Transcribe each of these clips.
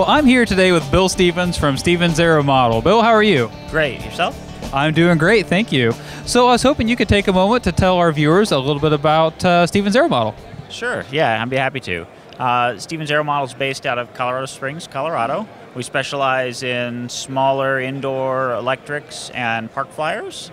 Well, I'm here today with Bill Stevens from Stevens Aero Model. Bill, how are you? Great. Yourself? I'm doing great, thank you. So I was hoping you could take a moment to tell our viewers a little bit about Stevens Aero Model. Sure, yeah, I'd be happy to. Stevens Aero Model is based out of Colorado Springs, Colorado. We specialize in smaller indoor electrics and park flyers.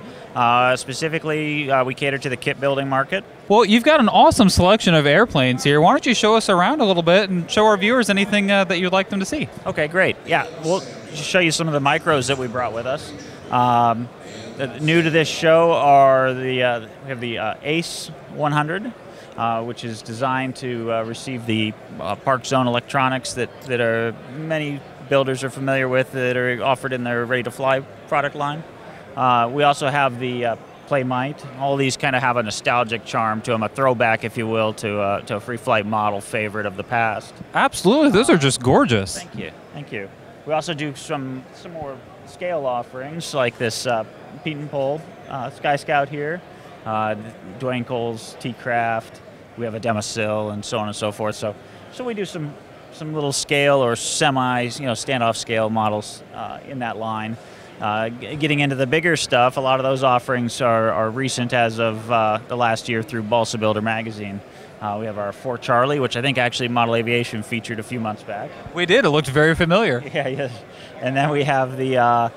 Specifically, we cater to the kit building market. Well, you've got an awesome selection of airplanes here. Why don't you show us around a little bit and show our viewers anything that you'd like them to see? Okay, great. Yeah, we'll just show you some of the micros that we brought with us. New to this show are we have the ACE 100, which is designed to receive the park zone electronics that are many builders are familiar with, that are offered in their Ready to Fly product line. We also have the Playmite. All these kind of have a nostalgic charm to them, a throwback, if you will, to a free flight model favorite of the past. Absolutely, those are just gorgeous. Thank you, thank you. We also do some more scale offerings, like this Pete and Pole Sky Scout here, Dwayne Cole's T-Craft. We have a Demosil and so on and so forth. So we do some little scale or semi, standoff scale models in that line. Getting into the bigger stuff, a lot of those offerings are recent as of the last year through Balsa Builder magazine. We have our 4 Charlie, which I think actually Model Aviation featured a few months back. We did. It looked very familiar. Yeah, yes. And then we have the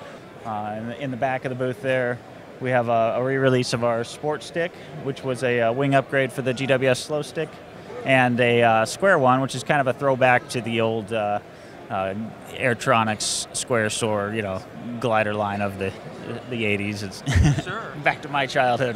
in the back of the booth there, we have a re-release of our Sport Stick, which was a wing upgrade for the GWS Slow Stick, and a square one, which is kind of a throwback to the old Aeronautics square soar, glider line of the 80s. It's sure. Back to my childhood.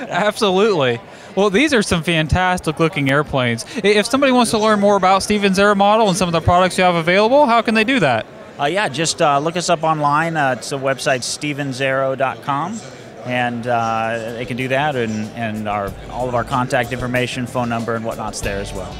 Absolutely. Well, these are some fantastic looking airplanes. If somebody wants to learn more about Stevens Aero Model and some of the products you have available, how can they do that? Yeah, just look us up online. It's a website, stevensaero.com, and they can do that, and all of our contact information, phone number, and whatnot's there as well.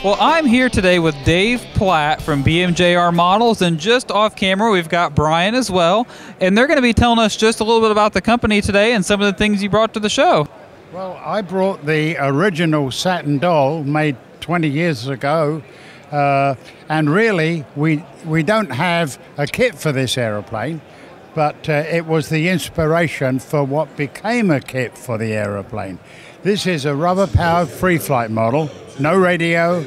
Well, I'm here today with Dave Platt from BMJR Models, and just off camera we've got Brian as well, and they're going to be telling us just a little bit about the company today and some of the things you brought to the show. Well, I brought the original Satin doll made 20 years ago, and really we don't have a kit for this aeroplane, but it was the inspiration for what became a kit for the aeroplane. This is a rubber-powered free flight model, no radio,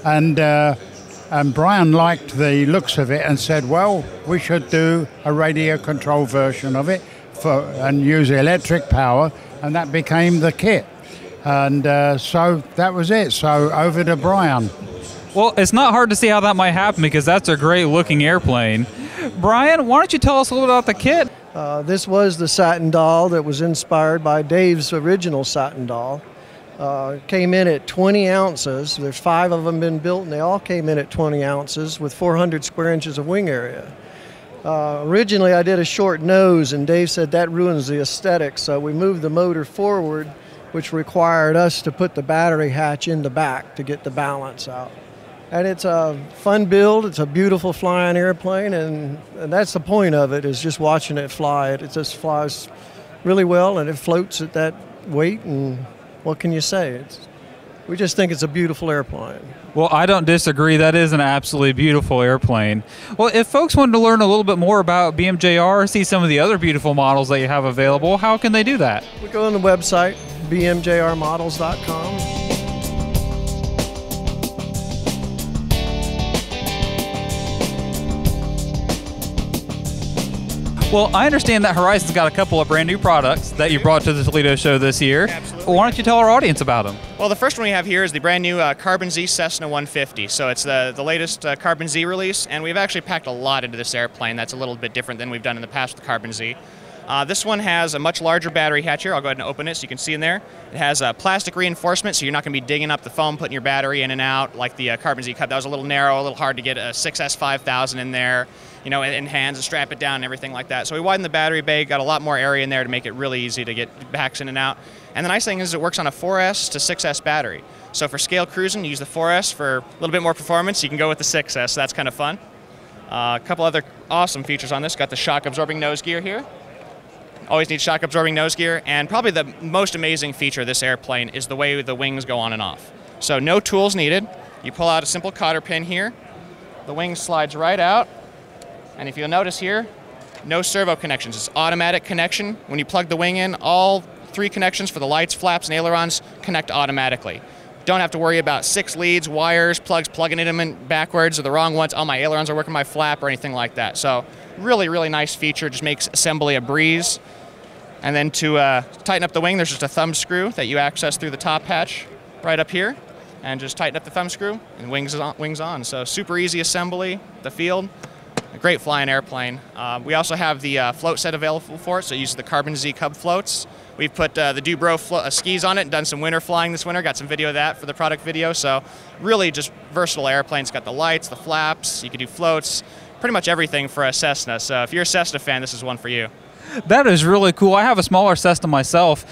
and Brian liked the looks of it and said, well, we should do a radio control version of it and use electric power, and that became the kit. And so that was it. So over to Brian. Well, it's not hard to see how that might happen because that's a great looking airplane. Brian, why don't you tell us a little about the kit? This was the Satin doll that was inspired by Dave's original Satin doll. Came in at 20 ounces. There's 5 of them been built, and they all came in at 20 ounces with 400 square inches of wing area. Originally, I did a short nose, and Dave said that ruins the aesthetic, so we moved the motor forward, which required us to put the battery hatch in the back to get the balance out. And it's a fun build. It's a beautiful flying airplane, and that's the point of it, is just watching it fly. It just flies really well, and it floats at that weight, and what can you say? We just think it's a beautiful airplane. Well, I don't disagree. That is an absolutely beautiful airplane. Well, if folks wanted to learn a little bit more about BMJR, see some of the other beautiful models that you have available, how can they do that? We go on the website, bmjrmodels.com. Well, I understand that Horizon's got a couple of brand new products that you brought to the Toledo show this year. Absolutely. Why don't you tell our audience about them? Well, the first one we have here is the brand new Carbon Z Cessna 150. So it's the latest Carbon Z release, and we've actually packed a lot into this airplane. That's a little bit different than we've done in the past with the Carbon Z. This one has a much larger battery hatch here. I'll go ahead and open it so you can see in there. It has plastic reinforcement, so you're not going to be digging up the foam, putting your battery in and out like the Carbon Z Cup. That was a little narrow, a little hard to get a 6S 5000 in there, in hands and strap it down and everything like that. So we widened the battery bay, got a lot more area in there to make it really easy to get backs in and out. And the nice thing is it works on a 4S to 6S battery. So for scale cruising, you use the 4S for a little bit more performance. You can go with the 6S, so that's kind of fun. A couple other awesome features on this. Got the shock absorbing nose gear here. Always need shock absorbing nose gear. And probably the most amazing feature of this airplane is the way the wings go on and off. So no tools needed. You pull out a simple cotter pin here. The wing slides right out. And if you'll notice here, no servo connections. It's automatic connection. When you plug the wing in, all 3 connections for the lights, flaps, and ailerons connect automatically. Don't have to worry about 6 leads, wires, plugs, plugging them in backwards or the wrong ones. All my ailerons are working my flap or anything like that. So really, really nice feature. Just makes assembly a breeze. And then to tighten up the wing, there's just a thumb screw that you access through the top hatch right up here. And just tighten up the thumb screw and wings on. So super easy assembly, the field. A great flying airplane. We also have the float set available for it, so it uses the Carbon Z Cub floats. We've put the Dubro skis on it and done some winter flying this winter. Got some video of that for the product video. So really just versatile airplane. It's got the lights, the flaps, you can do floats, pretty much everything for a Cessna. So if you're a Cessna fan, this is one for you. That is really cool. I have a smaller Cessna myself.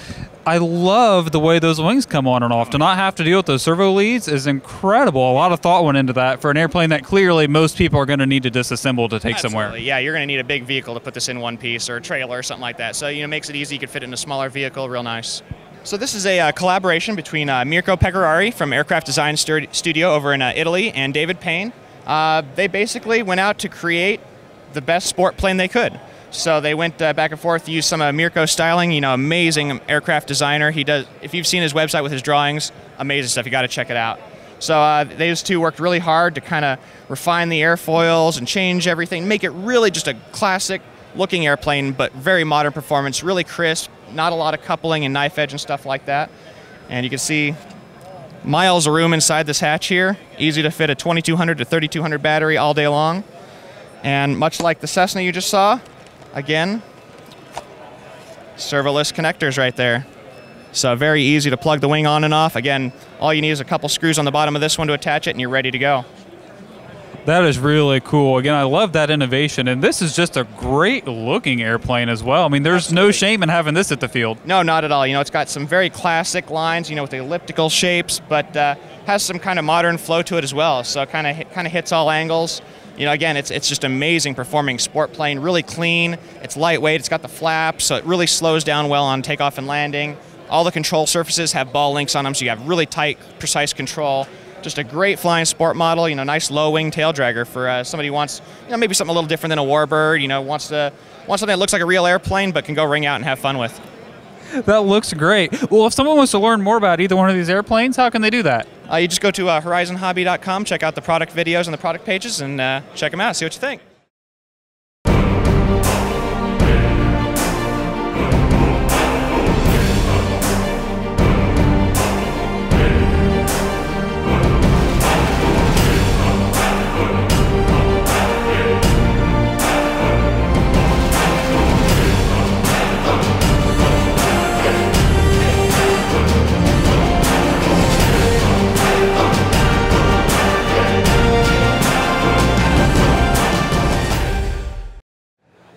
I love the way those wings come on and off. To not have to deal with those servo leads is incredible. A lot of thought went into that for an airplane that clearly most people are going to need to disassemble to take somewhere. Yeah, you're going to need a big vehicle to put this in one piece, or a trailer or something like that. So, it makes it easy. You can fit it in a smaller vehicle. Real nice. So this is a collaboration between Mirko Pecorari from Aircraft Design Studio over in Italy and David Payne. They basically went out to create the best sport plane they could. So they went back and forth, used some Mirko styling, amazing aircraft designer. He does. If you've seen his website with his drawings, amazing stuff. You got to check it out. So these two worked really hard to kind of refine the airfoils and change everything, make it really just a classic looking airplane, but very modern performance, really crisp, not a lot of coupling and knife edge and stuff like that. And you can see miles of room inside this hatch here. Easy to fit a 2200 to 3200 battery all day long. And much like the Cessna you just saw, again, servoless connectors right there. So very easy to plug the wing on and off. Again, all you need is a couple screws on the bottom of this one to attach it, and you're ready to go. That is really cool. Again, I love that innovation, and this is just a great looking airplane as well. I mean, there's no shame in having this at the field. No, not at all. It's got some very classic lines, with the elliptical shapes, but has some kind of modern flow to it as well. So it kind of hits all angles. Again, it's just amazing performing sport plane, really clean. It's lightweight. It's got the flaps, so it really slows down well on takeoff and landing. All the control surfaces have ball links on them, so you have really tight, precise control. Just a great flying sport model. Nice low wing tail dragger for somebody who wants, maybe something a little different than a warbird. Wants something that looks like a real airplane but can go ring out and have fun with. That looks great. Well, if someone wants to learn more about either one of these airplanes, how can they do that? You just go to horizonhobby.com, check out the product videos and the product pages, and check them out, see what you think.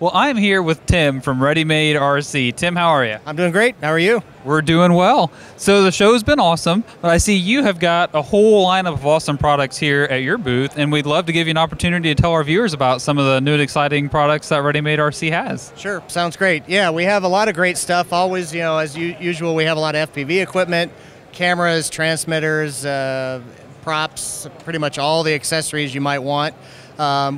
Well, I'm here with Tim from Ready Made RC. Tim, how are you? I'm doing great. How are you? We're doing well. So the show's been awesome, but I see you have got a whole lineup of awesome products here at your booth, and we'd love to give you an opportunity to tell our viewers about some of the new and exciting products that Ready Made RC has. Sure. Sounds great. Yeah, we have a lot of great stuff. Always, as usual, we have a lot of FPV equipment, cameras, transmitters, props, pretty much all the accessories you might want.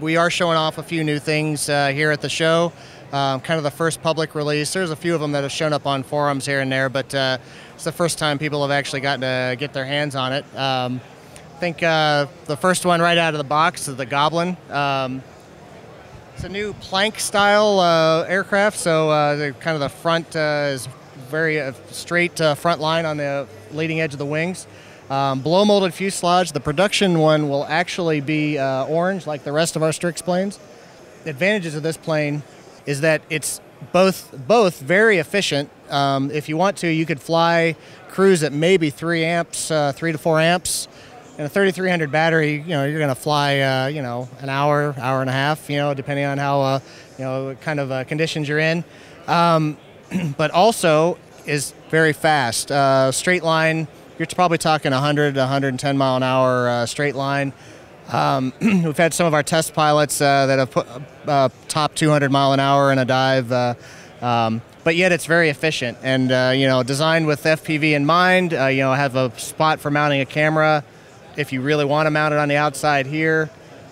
We are showing off a few new things here at the show, kind of the first public release. There's a few of them that have shown up on forums here and there, but it's the first time people have actually gotten to get their hands on it. I think the first one right out of the box is the Goblin. It's a new plank-style aircraft, so kind of the front is very straight front line on the leading edge of the wings. Blow molded fuselage. The production one will actually be orange like the rest of our Strix planes. The advantages of this plane is that it's both very efficient. If you want to, you could cruise at maybe 3 amps, 3 to 4 amps. And a 3300 battery, you're going to fly, an hour and a half, depending on how, kind of conditions you're in. But also is very fast. Straight line. You're probably talking 100 to 110 mile an hour straight line. We've had some of our test pilots that have put top 200 mile an hour in a dive, but yet it's very efficient and designed with FPV in mind. Have a spot for mounting a camera if you really want to mount it on the outside here.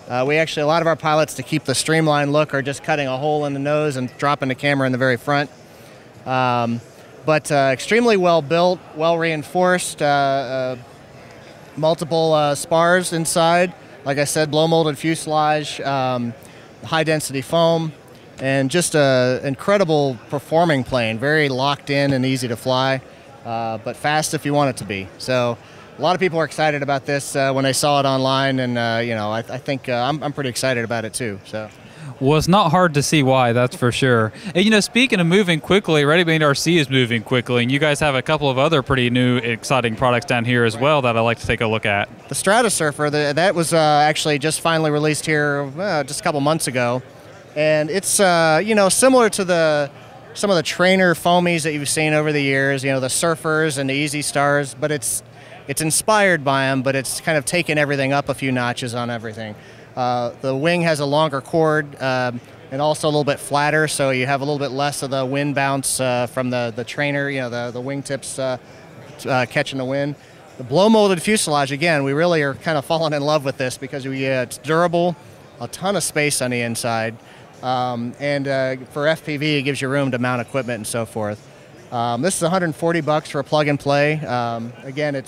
A lot of our pilots, to keep the streamlined look, are just cutting a hole in the nose and dropping the camera in the very front. But extremely well built, well reinforced, multiple spars inside. Like I said, blow molded fuselage, high density foam, and just an incredible performing plane. Very locked in and easy to fly, but fast if you want it to be. So a lot of people are excited about this when they saw it online, and I think I'm pretty excited about it too. So. Well, it's not hard to see why, that's for sure. And speaking of moving quickly, Ready-Made RC is moving quickly, and you guys have a couple of other pretty new, exciting products down here as well that I'd like to take a look at. The Stratosurfer, that was actually just finally released here just a couple months ago, and it's similar to some of the trainer foamies that you've seen over the years, the Surfers and the Easy Stars, but it's inspired by them, but it's kind of taken everything up a few notches on everything. The wing has a longer chord and also a little bit flatter, so you have a little bit less of the wind bounce from the trainer, the wingtips catching the wind. The blow molded fuselage, again, we really are kind of falling in love with this because it's durable, a ton of space on the inside, and for FPV it gives you room to mount equipment and so forth. This is $140 for a plug and play. Again,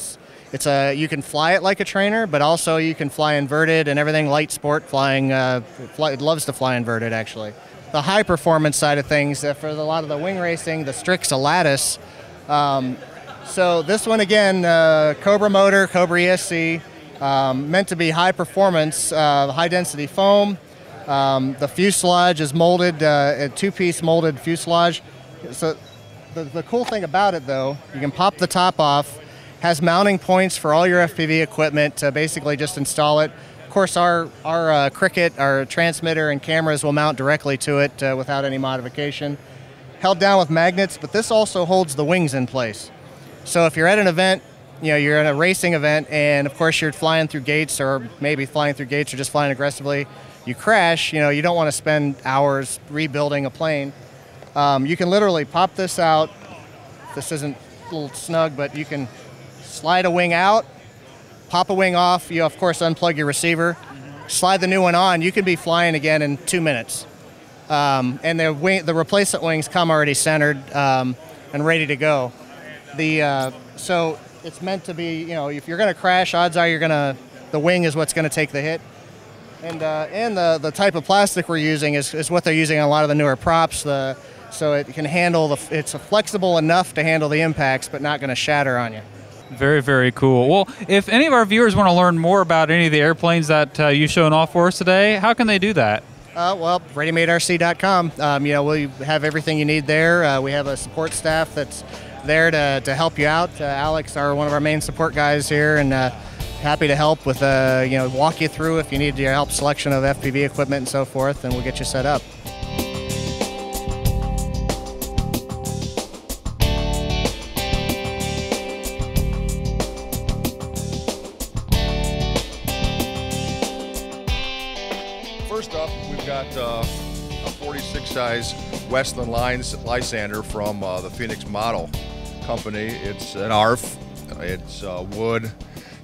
you can fly it like a trainer, but also you can fly inverted and everything. Light sport flying, it loves to fly inverted actually. The high performance side of things, for a lot of the wing racing, the Strix Lattice. So this one again, Cobra motor, Cobra ESC, meant to be high performance, high density foam. The fuselage is molded, a two-piece molded fuselage. So the cool thing about it though, you can pop the top off. Has mounting points for all your FPV equipment to basically just install it. Of course, our Cricket, our transmitter and cameras will mount directly to it without any modification. Held down with magnets, but this also holds the wings in place. So if you're at an event, you're at a racing event, and of course you're flying through gates, or maybe flying through gates or just flying aggressively, you crash, you don't want to spend hours rebuilding a plane. You can literally pop this out. This isn't a little snug, but you can slide a wing out, pop a wing off, you of course unplug your receiver, slide the new one on, you can be flying again in 2 minutes. And the replacement wings come already centered and ready to go. So it's meant to be, if you're gonna crash, odds are the wing is what's gonna take the hit. And the type of plastic we're using is what they're using on a lot of the newer props, so it can handle, it's flexible enough to handle the impacts, but not gonna shatter on you. Very, very cool. Well, if any of our viewers want to learn more about any of the airplanes that you've shown off for us today, how can they do that? Well, ReadyMadeRC.com. We have everything you need there. We have a support staff that's there to help you out. Alex, one of our main support guys here, and happy to help with, walk you through if you need your help selection of FPV equipment and so forth, and we'll get you set up. First up, we've got a 46 size Westland Lysander from the Phoenix Model Company. It's an ARF. It's wood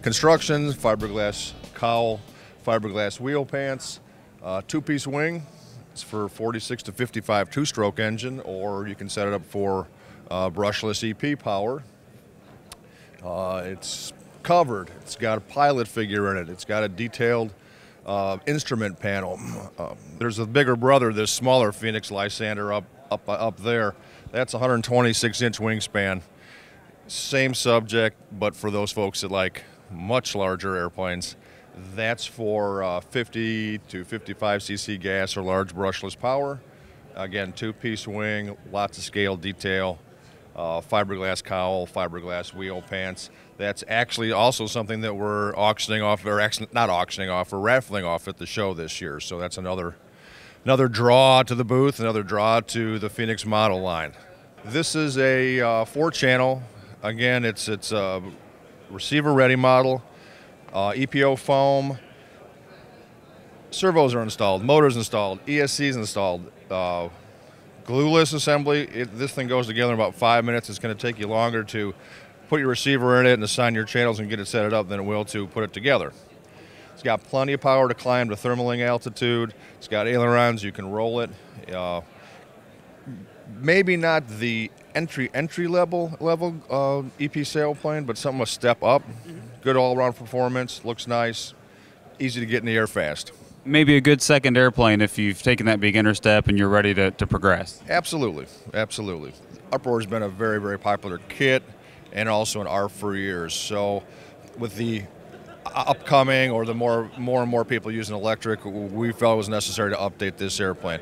construction, fiberglass cowl, fiberglass wheel pants, two-piece wing. It's for 46 to 55 two-stroke engine, or you can set it up for brushless EP power. It's covered. It's got a pilot figure in it. It's got a detailed instrument panel. There's a bigger brother, this smaller Phoenix Lysander up there. That's 126-inch wingspan. Same subject, but for those folks that like much larger airplanes. That's for 50 to 55 cc gas or large brushless power. Again, two-piece wing, lots of scale detail, fiberglass cowl, fiberglass wheel pants. That's actually also something that we're auctioning off, or actually not auctioning off, we're raffling off at the show this year. So that's another draw to the booth, another draw to the Phoenix model line. This is a 4-channel. Again, it's a receiver-ready model, EPO foam, servos are installed, motors installed, ESCs installed, glueless assembly. This thing goes together in about 5 minutes. It's going to take you longer to put your receiver in it and assign your channels and get it set up than it will to put it together. It's got plenty of power to climb to thermaling altitude. It's got ailerons. You can roll it. Maybe not the entry level EP sailplane, but something a step up. Good all-around performance. Looks nice. Easy to get in the air fast. Maybe a good second airplane if you've taken that beginner step and you're ready to progress. Absolutely, absolutely. Uproar has been a very, very popular kit and also an ARF for years. So with the upcoming or the more and more people using electric, we felt it was necessary to update this airplane.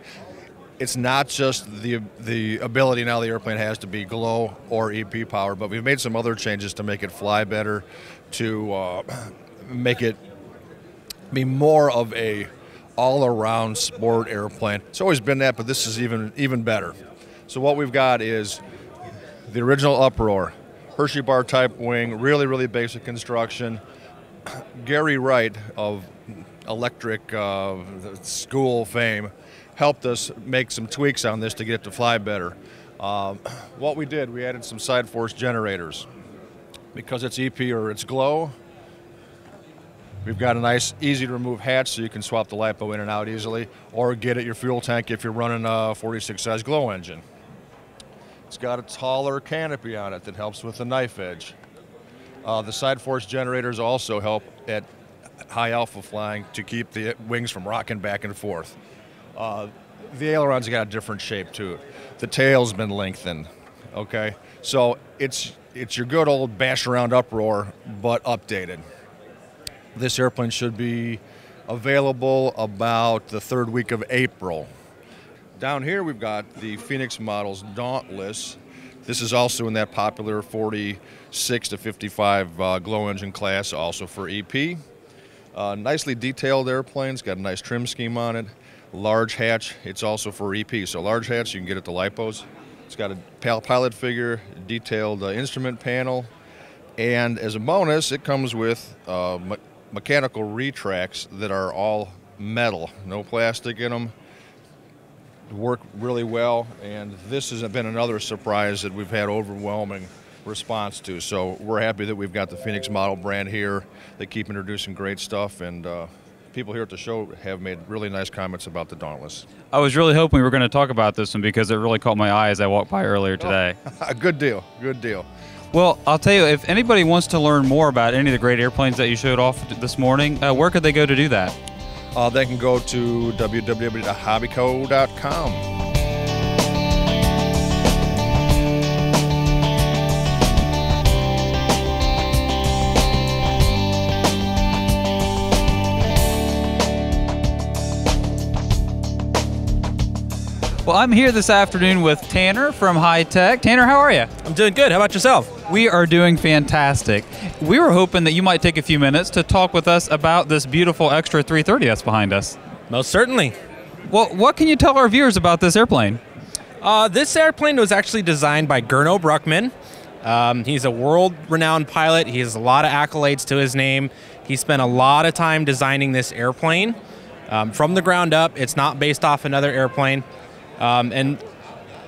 It's not just the ability now the airplane has to be glow or EP power, but we've made some other changes to make it fly better, to make it be more of a all-around sport airplane. It's always been that, but this is even better. So what we've got is the original Uproar, Hershey bar type wing, really, really basic construction. Gary Wright of electric school fame helped us make some tweaks on this to get it to fly better. What we did, we added some side force generators. Because it's EP or it's glow, we've got a nice, easy to remove hatch so you can swap the LiPo in and out easily, or get at your fuel tank if you're running a 46 size glow engine. It's got a taller canopy on it that helps with the knife edge. The side force generators also help at high alpha flying to keep the wings from rocking back and forth. The ailerons got a different shape to it. The tail's been lengthened, okay? So it's your good old bash around Uproar, but updated. This airplane should be available about the 3rd week of April. Down here we've got the Phoenix models Dauntless. This is also in that popular 46 to 55 glow engine class, also for EP. Nicely detailed airplanes, got a nice trim scheme on it. Large hatch, it's also for EP. So large hatch, you can get at the LiPos. It's got a pilot figure, detailed instrument panel, and as a bonus, it comes with mechanical retracts that are all metal, no plastic in them. Work really well, and this has been another surprise that we've had overwhelming response to. So we're happy that we've got the Phoenix model brand here. They keep introducing great stuff, and people here at the show have made really nice comments about the Dauntless. I was really hoping we were going to talk about this one because it really caught my eye as I walked by earlier today. Oh, good deal, good deal. Well, I'll tell you, if anybody wants to learn more about any of the great airplanes that you showed off this morning, where could they go to do that? They can go to www.hobbyco.com. Well, I'm here this afternoon with Tanner from Hitec. Tanner, how are you? I'm doing good. How about yourself? We are doing fantastic. We were hoping that you might take a few minutes to talk with us about this beautiful Extra 330 that's behind us. Most certainly. Well, what can you tell our viewers about this airplane? This airplane was actually designed by Gernot Bruckmann. He's a world-renowned pilot. He has a lot of accolades to his name. He spent a lot of time designing this airplane from the ground up. It's not based off another airplane. And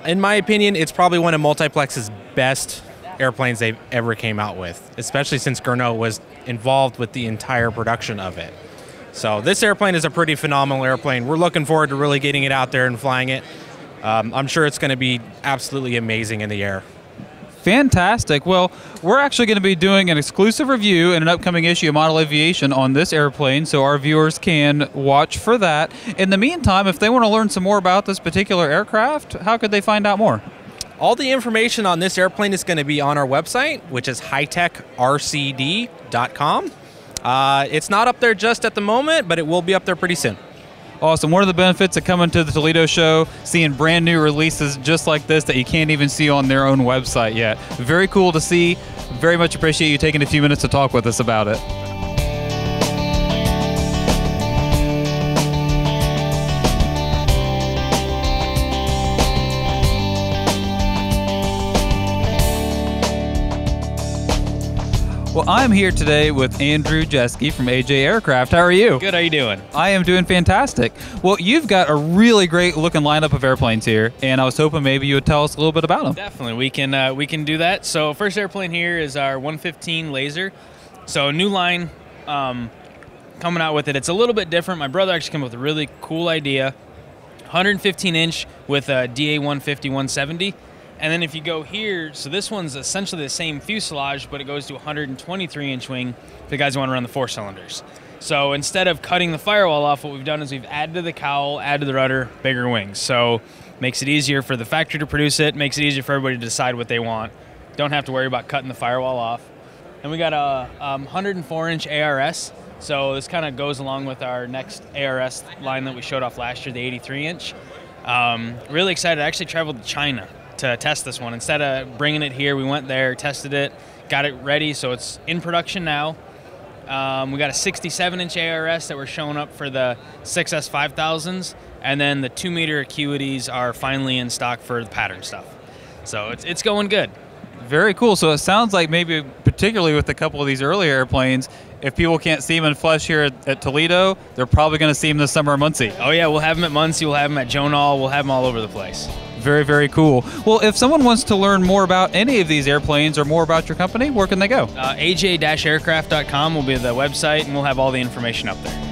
in my opinion, it's probably one of Multiplex's best airplanes they've ever came out with, especially since Gernot was involved with the entire production of it. So this airplane is a pretty phenomenal airplane. We're looking forward to really getting it out there and flying it. I'm sure it's going to be absolutely amazing in the air. Fantastic. Well, we're actually going to be doing an exclusive review in an upcoming issue of Model Aviation on this airplane, so our viewers can watch for that. In the meantime, if they want to learn some more about this particular aircraft, how could they find out more? All the information on this airplane is going to be on our website, which is hitecrcd.com. It's not up there just at the moment, but it will be up there pretty soon. Awesome. One of the benefits of coming to the Toledo show, seeing brand new releases just like this that you can't even see on their own website yet. Very cool to see. Very much appreciate you taking a few minutes to talk with us about it. Well, I'm here today with Andrew Jeske from AJ Aircraft. How are you? Good, how you doing? I am doing fantastic. Well, you've got a really great looking lineup of airplanes here, and I was hoping maybe you would tell us a little bit about them. Definitely, we can do that. So first airplane here is our 115 Laser. So new line coming out with it. It's a little bit different. My brother actually came up with a really cool idea. 115 inch with a DA 150, 170. And then if you go here, so this one's essentially the same fuselage, but it goes to 123 inch wing for the guys who want to run the 4 cylinders. So instead of cutting the firewall off, what we've done is we've added to the cowl, added to the rudder, bigger wings. So makes it easier for the factory to produce it, makes it easier for everybody to decide what they want. Don't have to worry about cutting the firewall off. And we got a 104 inch ARS. So this kind of goes along with our next ARS line that we showed off last year, the 83 inch. Really excited. I actually traveled to China to test this one. Instead of bringing it here, we went there, tested it, got it ready, so it's in production now. We got a 67-inch ARS that we're showing up for the 6S 5000s, and then the 2-meter acuities are finally in stock for the pattern stuff. So it's going good. Very cool. So it sounds like maybe particularly with a couple of these earlier airplanes, if people can't see them in flesh here at Toledo, they're probably going to see them this summer in Muncie. Oh yeah, we'll have them at Muncie, we'll have them at Jonal, we'll have them all over the place. Very, very cool. Well, if someone wants to learn more about any of these airplanes or more about your company, where can they go? AJ-aircraft.com will be the website, and we'll have all the information up there.